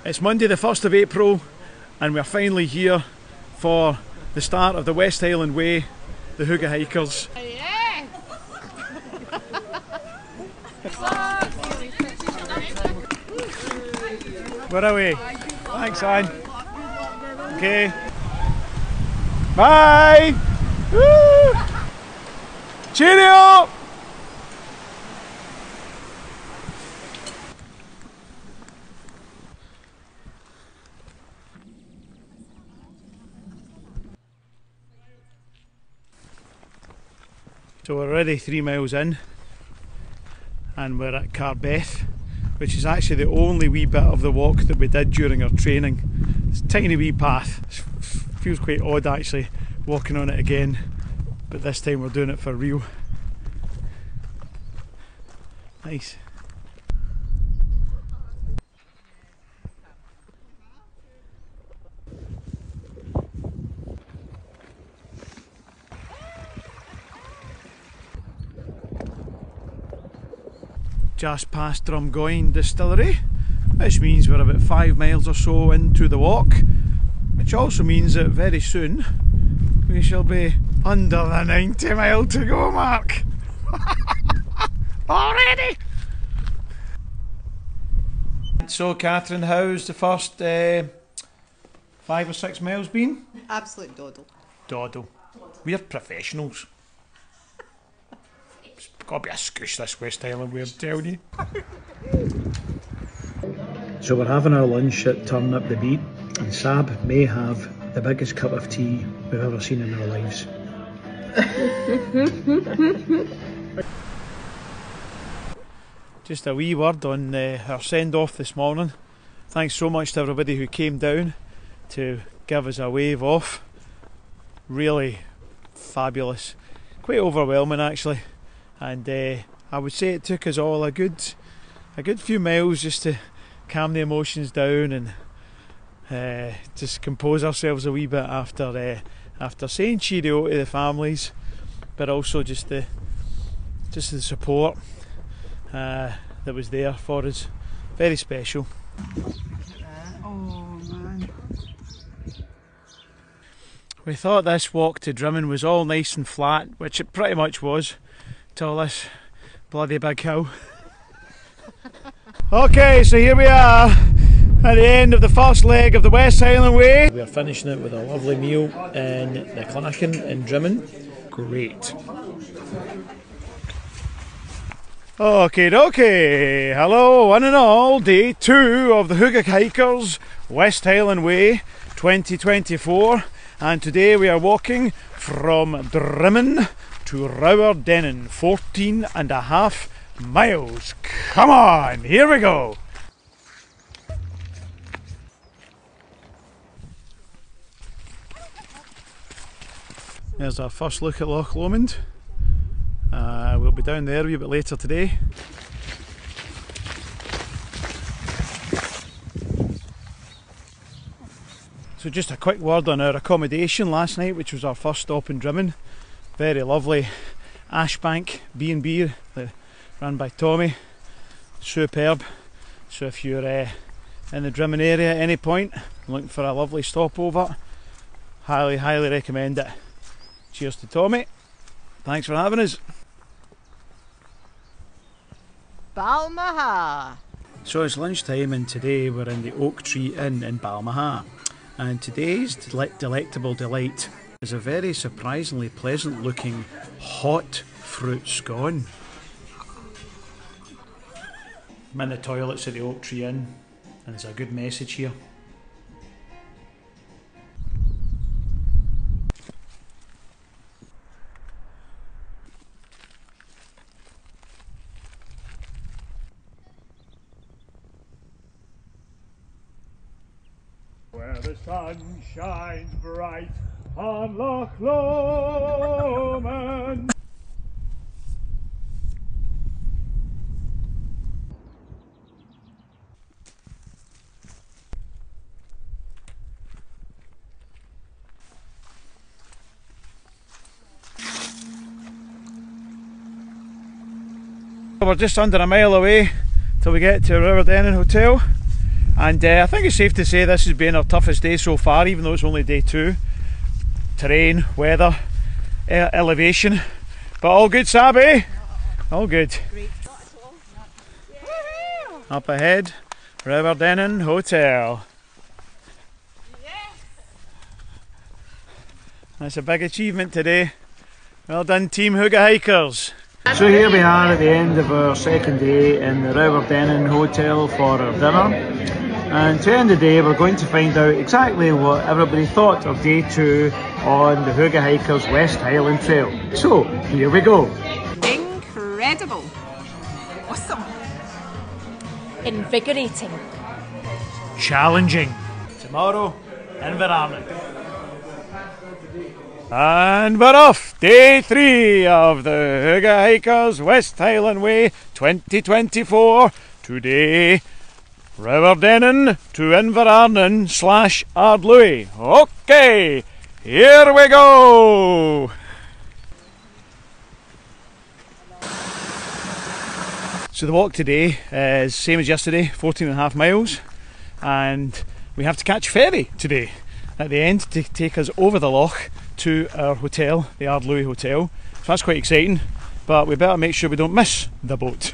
It's Monday the 1st of April and we're finally here for the start of the West Highland Way, the Hygge Hikers. Yeah. Where are we? Thanks, Anne. Okay. Bye! Woo! Cheerio! So we're already 3 miles in and we're at Carbeth, which is actually the only wee bit of the walk that we did during our training. It's a tiny wee path. It feels quite odd actually walking on it again, but this time we're doing it for real. Nice. Just past Drumgoyne Distillery, which means we're about 5 miles or so into the walk, which also means that very soon we shall be under the 90 mile to go mark. Already! So Catherine, how's the first 5 or 6 miles been? Absolute doddle. Doddle. We're professionals. It's got to be a scoosh this West Highland Way, I'm telling you. So we're having our lunch at Turn Up the Beat, and Sab may have the biggest cup of tea we've ever seen in our lives. Just a wee word on our send off this morning. Thanks so much to everybody who came down to give us a wave off. Really fabulous. Quite overwhelming actually. And I would say it took us all a good few miles just to calm the emotions down and just compose ourselves a wee bit after saying cheerio to the families, but also just the support that was there for us. Very special. Oh man. We thought this walk to Drimmen was all nice and flat, which it pretty much was, till this bloody big hill. Okay, so here we are at the end of the first leg of the West Highland Way. We are finishing it with a lovely meal in the Clachan in Drimmen. Great. Okay, hello one and all, day 2 of the Hygge Hikers West Highland Way 2024, and today we are walking from Drimmen to Rowerdennen, 14.5 miles. Come on, here we go. There's our first look at Loch Lomond. We'll be down there a wee bit later today. So just a quick word on our accommodation last night, which was our first stop in Drimmen. Very lovely Ashbank B&B run by Tommy. Superb. So if you're in the Drimmen area at any point looking for a lovely stopover, highly recommend it. Cheers to Tommy. Thanks for having us. Balmaha. So it's lunchtime and today we're in the Oak Tree Inn in Balmaha, and today's delectable delight is a very surprisingly pleasant looking hot fruit scone. I'm in the toilets at the Oak Tree Inn and there's a good message here. Where the sun shines bright on Loch Lomond. We're just under a mile away till we get to Rowerdennen Hotel. And I think it's safe to say this has been our toughest day so far, even though it's only day 2. Terrain, weather, elevation, but all good, Sabby. All good. Up ahead, Riverdennen Hotel. That's a big achievement today. Well done, Team Hygge Hikers. So here we are at the end of our second day in the Riverdennen Hotel for our dinner. And to end the day, we're going to find out exactly what everybody thought of day 2 on the Hygge Hikers West Highland Trail. So, here we go. Incredible. Awesome. Invigorating. Challenging. Tomorrow, Inverarnon. And we're off! Day 3 of the Hygge Hikers West Highland Way 2024. Today, Riverdennen to Inverarnon / Ardlui. Okay, here we go! So the walk today is same as yesterday, 14.5 miles, and we have to catch a ferry today at the end to take us over the loch to our hotel, the Ardlui Hotel. So that's quite exciting, but we better make sure we don't miss the boat.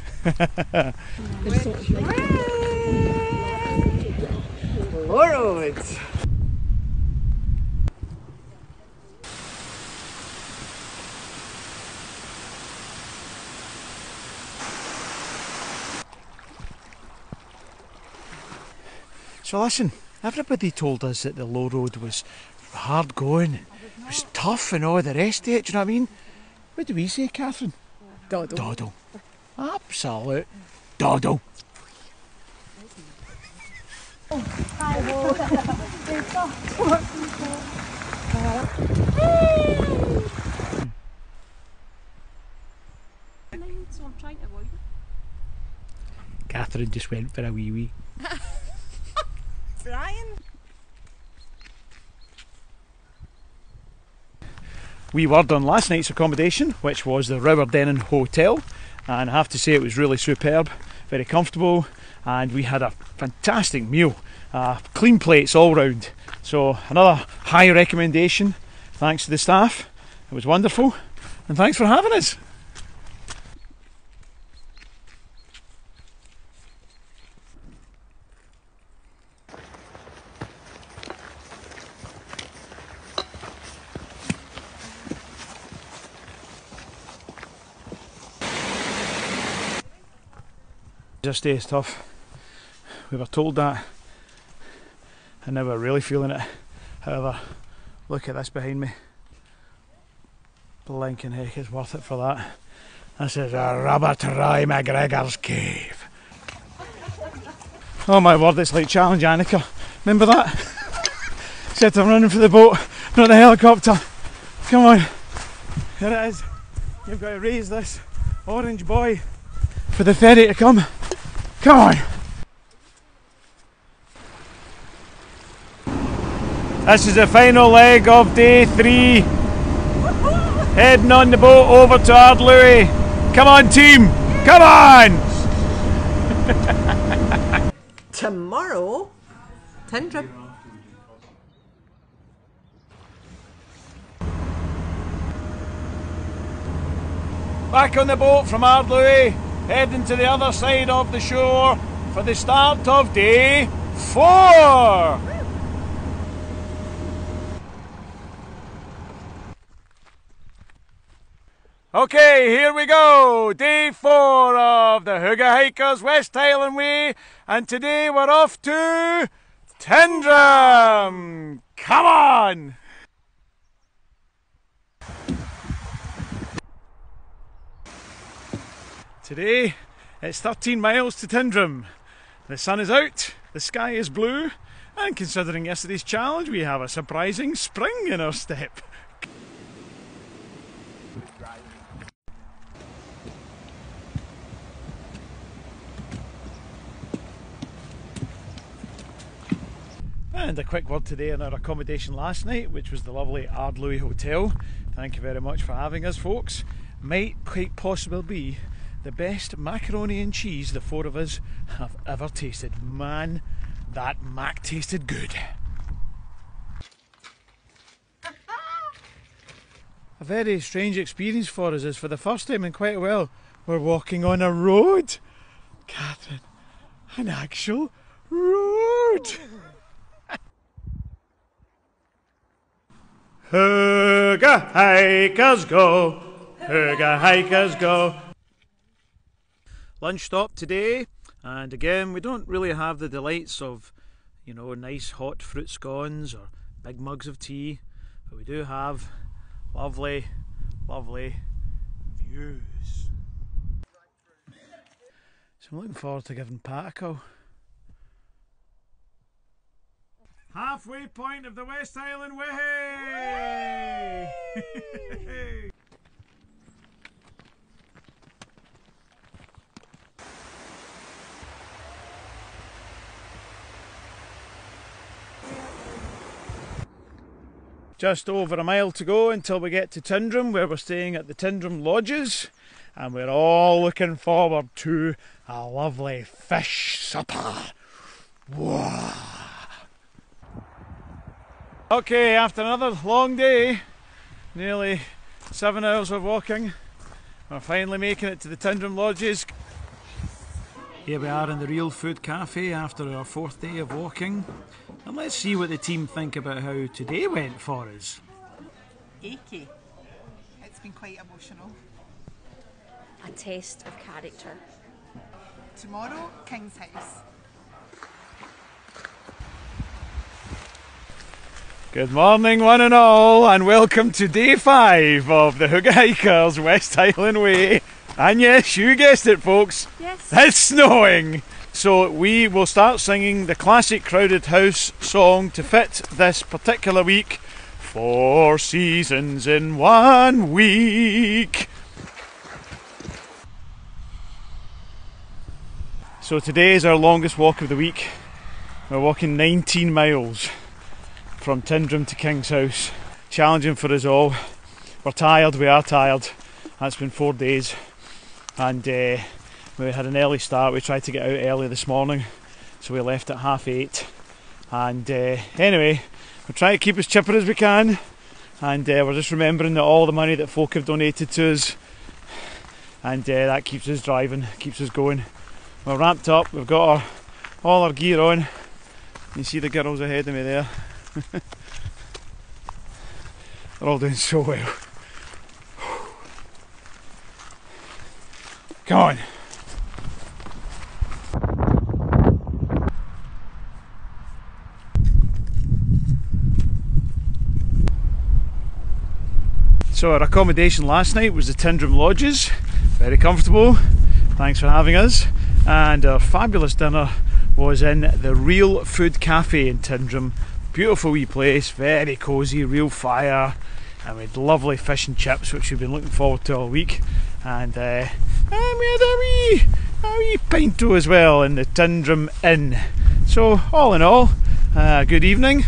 Lord. So listen, everybody told us that the low road was hard going, it was tough and all the rest of it, do you know what I mean? What do we say, Catherine? Doddle. Doddle. Absolute doddle. So I'm trying to avoid it. Catherine just went for a wee wee. Brian. We were on last night's accommodation, which was the Riverdennen Hotel, and I have to say it was really superb, very comfortable, and we had a fantastic meal, clean plates all round. So another high recommendation, thanks to the staff, it was wonderful, and thanks for having us. This day is tough. We were told that, and now we're really feeling it. However, look at this behind me. Blinking heck, it's worth it for that. This is a Robert Roy McGregor's cave. Oh my word, it's like Challenge Annika. Remember that? Except I'm running for the boat, not the helicopter. Come on. Here it is. You've got to raise this orange boy for the ferry to come. Come on! This is the final leg of day 3. Heading on the boat over to Ardlui. Come on, team! Come on! Tomorrow, Tindrum. Back on the boat from Ardlui, heading to the other side of the shore for the start of day 4. Okay, here we go, day 4 of the Hygge Hikers West Highland Way, and today we're off to Tindrum. Come on! Today it's 13 miles to Tindrum. The sun is out, the sky is blue, and considering yesterday's challenge, we have a surprising spring in our step. And a quick word today on our accommodation last night, which was the lovely Ardlui Hotel. Thank you very much for having us, folks. Might quite possibly be the best macaroni and cheese the 4 of us have ever tasted. Man, that mac tasted good. A very strange experience for us, as for the first time in quite a while we're walking on a road. Catherine, an actual road! Hooga hikers go, hooga hikers go. Lunch stop today, and again we don't really have the delights of, you know, nice hot fruit scones or big mugs of tea, but we do have lovely, lovely views. So I'm looking forward to giving Pat a call. Halfway point of the West Highland Way! Just over a mile to go until we get to Tyndrum, where we're staying at the Tyndrum Lodges, and we're all looking forward to a lovely fish supper. Whoa. Okay, after another long day, nearly 7 hours of walking, we're finally making it to the Tyndrum Lodges. Here we are in the Real Food Cafe after our 4th day of walking, and let's see what the team think about how today went for us. Achy. It's been quite emotional. A test of character. Tomorrow, King's House. Good morning one and all, and welcome to day 5 of the Hooga Hikers West Highland Way. And yes, you guessed it folks, Yes. it's snowing! So we will start singing the classic Crowded House song to fit this particular week. 4 seasons in 1 week. So today is our longest walk of the week. We're walking 19 miles from Tyndrum to King's House. Challenging for us all. We're tired, we are tired. That's been 4 days. And we had an early start. We tried to get out early this morning, so we left at 8:30. And anyway, we're trying to keep as chipper as we can, and we're just remembering that all the money that folk have donated to us, and that keeps us driving, keeps us going. We're ramped up, we've got all our gear on. You see the girls ahead of me there. They're all doing so well. Come on. So our accommodation last night was the Tyndrum Lodges, very comfortable, thanks for having us, and our fabulous dinner was in the Real Food Cafe in Tyndrum. Beautiful wee place, very cosy, real fire, and we had lovely fish and chips which we've been looking forward to all week, and we had a wee pinto as well in the Tyndrum Inn. So all in all, good evening.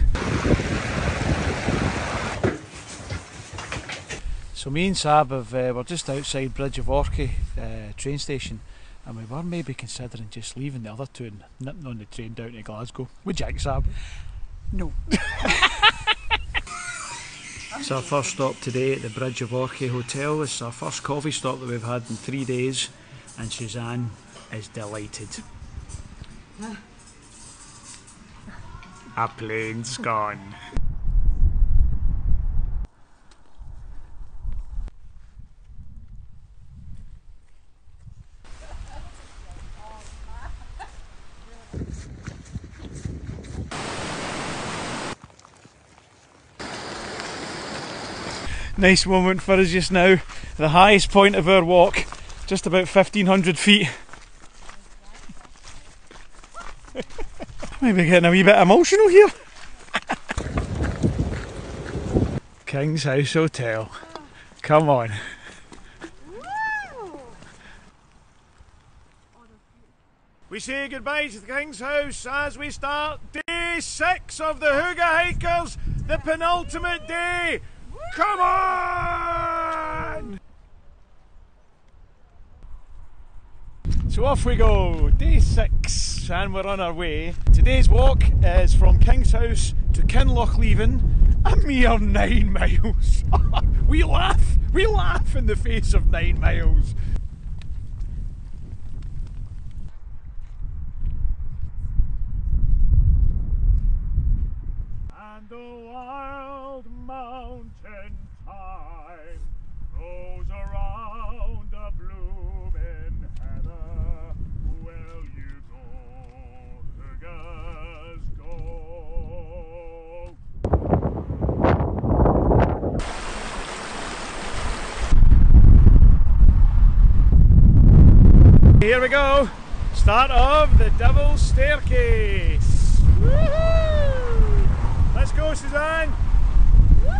So me and Sab we're just outside Bridge of Orchy train station, and we were maybe considering just leaving the other two and nipping on the train down to Glasgow. Would you, Sab? No. It's our first stop today at the Bridge of Orchy Hotel. It's our first coffee stop that we've had in 3 days, and Suzanne is delighted. A plane's gone. Nice moment for us just now. The highest point of our walk, just about 1,500 feet. Maybe getting a wee bit emotional here. King's House Hotel. Come on. We say goodbye to the King's House as we start day 6 of the Hooga Hikers, the penultimate day. Come on! So off we go, day 6 and we're on our way. Today's walk is from King's House to Kinlochleven, a mere 9 miles. We laugh in the face of 9 miles. And the wild mountain thyme rolls around the blooming heather. Will you go, Hugas, go? Here we go, start of the Devil's Staircase. Woohoo! Let's go, Suzanne! Woo!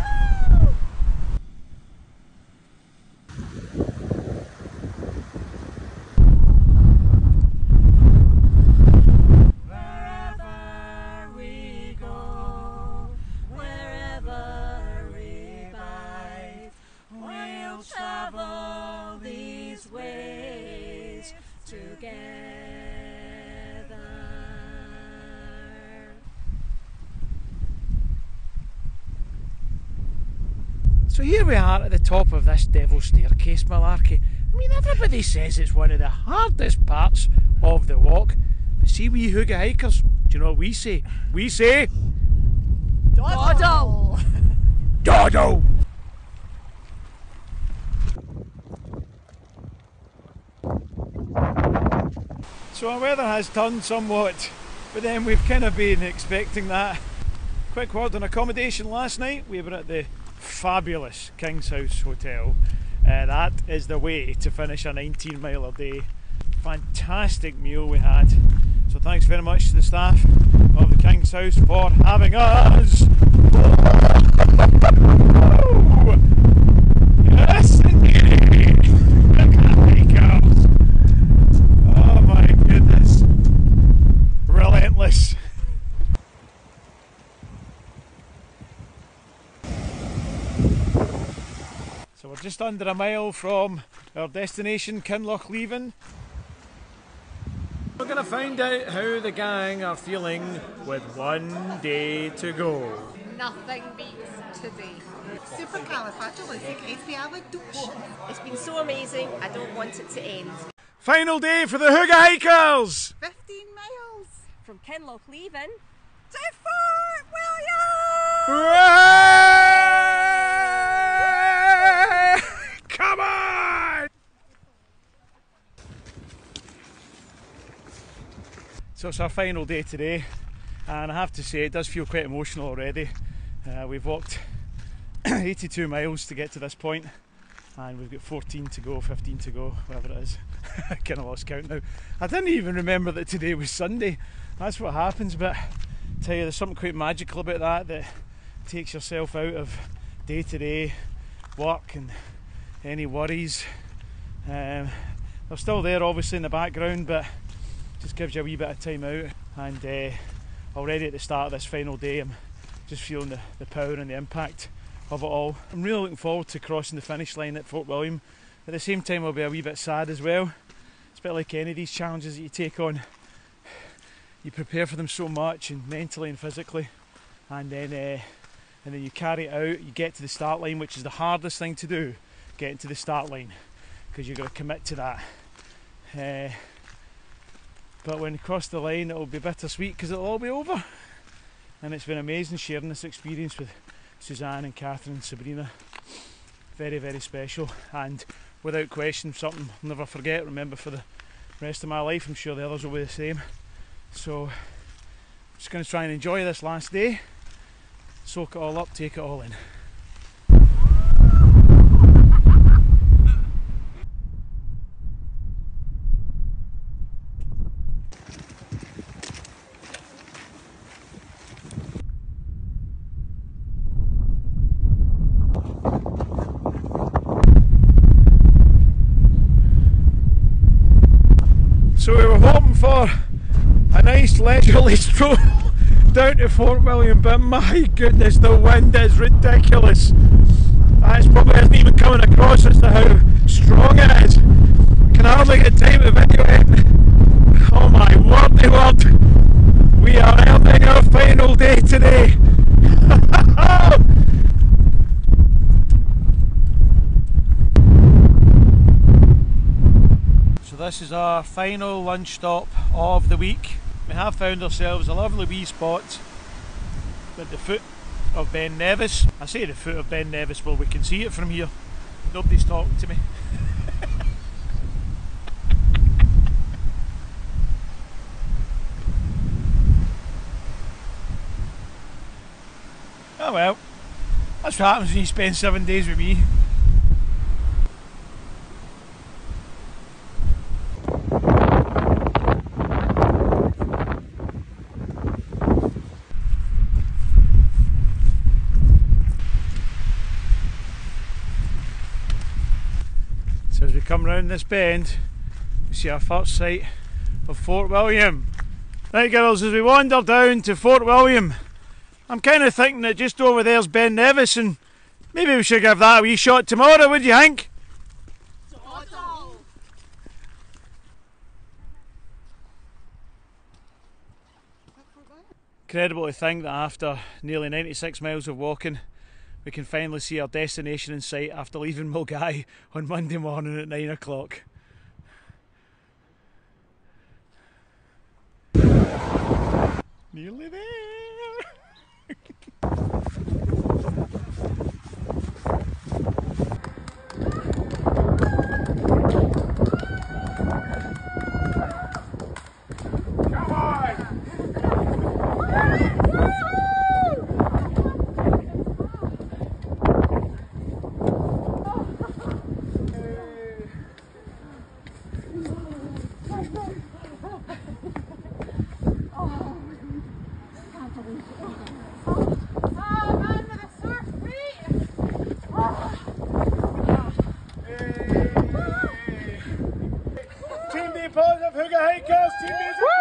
Wherever we go, wherever we bide, we'll travel these ways together. So here we are at the top of this Devil's Staircase malarkey. I mean, everybody says it's one of the hardest parts of the walk. But see, we Hooga hikers, do you know what we say? We say... Doddle! Doddle! So our weather has turned somewhat, but then we've kind of been expecting that. Quick word on accommodation last night. We were at the fabulous King's House Hotel. That is the way to finish a 19 mile a day. Fantastic meal we had. So thanks very much to the staff of the King's House for having us. Yes indeed. Girls. Oh my goodness. Relentless. So we're just under a mile from our destination, Kinlochleven. We're going to find out how the gang are feeling with 1 day to go. Nothing beats today. Supercalifragilisticexpialidocious. It's been so amazing, I don't want it to end. Final day for the Hooga hikers! 15 miles From Kinlochleven to Fort William! Hooray! Come on! So it's our final day today, and I have to say it does feel quite emotional already. We've walked 82 miles to get to this point, and we've got 14 to go, 15 to go, whatever it is. I kind of lost count now. I didn't even remember that today was Sunday. That's what happens, but I tell you, there's something quite magical about that takes yourself out of day-to-day work and any worries. They're still there obviously in the background, but just gives you a wee bit of time out. And already at the start of this final day, I'm just feeling the power and the impact of it all. I'm really looking forward to crossing the finish line at Fort William. At the same time, I'll be a wee bit sad as well. It's a bit like any of these challenges that you take on. You prepare for them so much, and mentally and physically, and then you carry it out. You get to the start line, which is the hardest thing to do, getting to the start line, because you've got to commit to that. But when you cross the line, it'll be bittersweet because it'll all be over. And it's been amazing sharing this experience with Suzanne and Catherine and Sabrina. Very, very special, and without question something I'll never forget, remember for the rest of my life. I'm sure the others will be the same. So I'm just going to try and enjoy this last day, soak it all up, take it all in. So we were hoping for a nice leisurely stroll down to Fort William, but my goodness, the wind is ridiculous. It probably isn't even coming across as to how strong it is. Can hardly get time to video it. Oh my wordy word! We are ending our final day today! So this is our final lunch stop of the week. We have found ourselves a lovely wee spot at the foot of Ben Nevis. I say the foot of Ben Nevis, well we can see it from here. Nobody's talking to me. Oh well, that's what happens when you spend 7 days with me. So as we come round this bend, we see our first sight of Fort William. Right girls, as we wander down to Fort William, I'm kind of thinking that just over there's Ben Nevis, and maybe we should give that a wee shot tomorrow, would you think? Incredible to think that after nearly 96 miles of walking, we can finally see our destination in sight after leaving Milngavie on Monday morning at 9 o'clock. Nearly there! Team BePositive, Hooga Hikers, Team BePositive!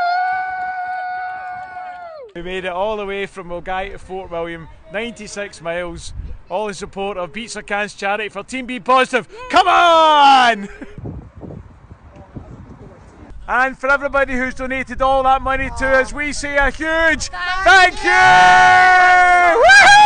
We made it all the way from Milngavie to Fort William, 96 miles, all in support of Beats or Cans charity for Team BePositive. Come on! And for everybody who's donated all that money to us, we say a huge thank you! Woo-hoo!